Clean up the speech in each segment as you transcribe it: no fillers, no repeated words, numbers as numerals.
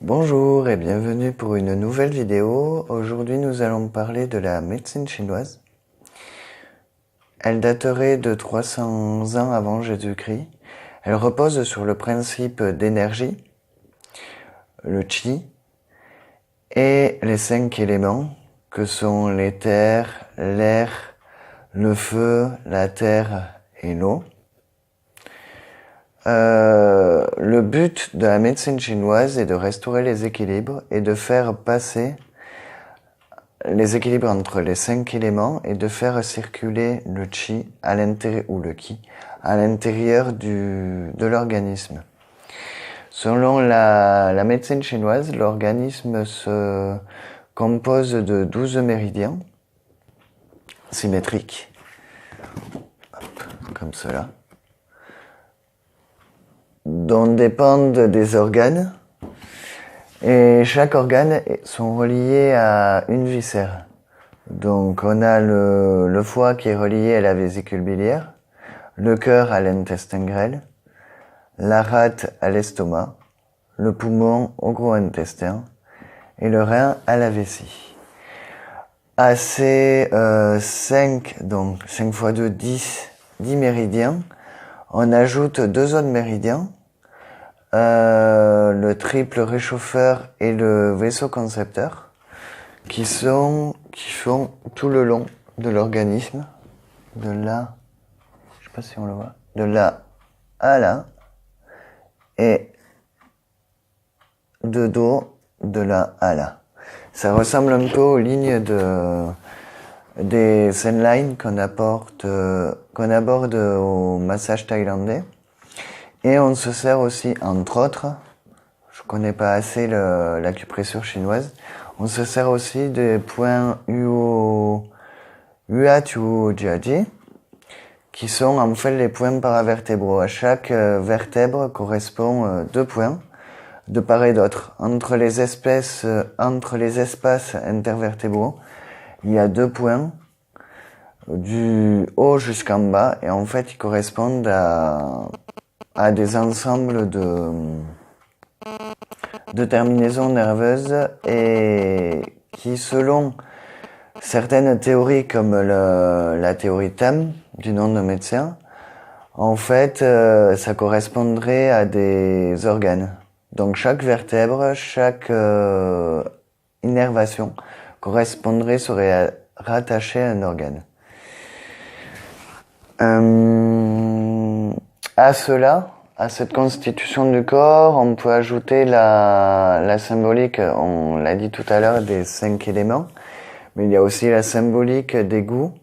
Bonjour et bienvenue pour une nouvelle vidéo. Aujourd'hui nous allons parler de la médecine chinoise. Elle daterait de 300 ans avant Jésus-Christ. Elle repose sur le principe d'énergie, le qi, et les 5 éléments que sont l'éther, l'air, le feu, la terre et l'eau. Le but de la médecine chinoise est de restaurer les équilibres et de faire passer les équilibres entre les 5 éléments et de faire circuler le qi à l'intérieur, ou le qi, à l'intérieur de l'organisme. Selon la médecine chinoise, l'organisme se compose de 12 méridiens symétriques, comme cela, dont dépendent des organes, et chaque organe sont reliés à une viscère. Donc on a le foie qui est relié à la vésicule biliaire, le cœur à l'intestin grêle, la rate à l'estomac, le poumon au gros intestin et le rein à la vessie. À ces 5 fois 2, 10 méridiens, on ajoute 2 autres méridiens, le triple réchauffeur et le vaisseau concepteur, qui font tout le long de l'organisme, de là, je sais pas si on le voit, de là à là, et de dos, de là à là. Ça ressemble un peu aux lignes des Zen Lines qu'on aborde au massage thaïlandais. Et on se sert aussi, entre autres, je connais pas assez l'acupressure chinoise, on se sert aussi des points Huatujiaji, qui sont en fait les points paravertébraux. À chaque vertèbre correspond 2 points, de part et d'autre. Entre les espaces intervertébraux, il y a 2 points, du haut jusqu'en bas, et en fait ils correspondent à des ensembles de terminaisons nerveuses et qui, selon certaines théories comme la théorie TAM du nom de médecin, en fait ça correspondrait à des organes. Donc chaque vertèbre, chaque innervation serait rattachée à un organe. À cette constitution du corps, on peut ajouter la symbolique, on l'a dit tout à l'heure, des 5 éléments, mais il y a aussi la symbolique des goûts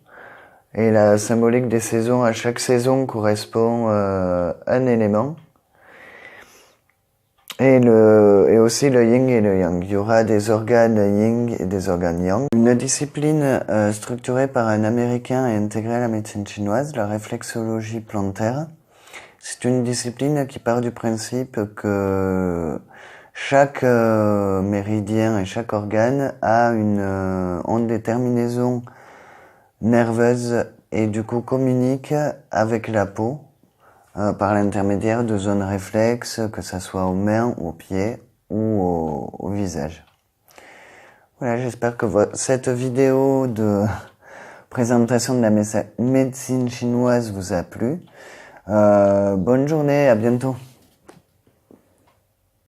et la symbolique des saisons. À chaque saison correspond un élément, et aussi le yin et le yang. Il y aura des organes yin et des organes yang. Une discipline structurée par un Américain et intégrée à la médecine chinoise, la réflexologie plantaire. C'est une discipline qui part du principe que chaque méridien et chaque organe ont des terminaisons nerveuses et du coup communiquent avec la peau par l'intermédiaire de zones réflexes, que ça soit aux mains, aux pieds ou au visage. Voilà, j'espère que cette vidéo de présentation de la médecine chinoise vous a plu. Bonne journée, à bientôt.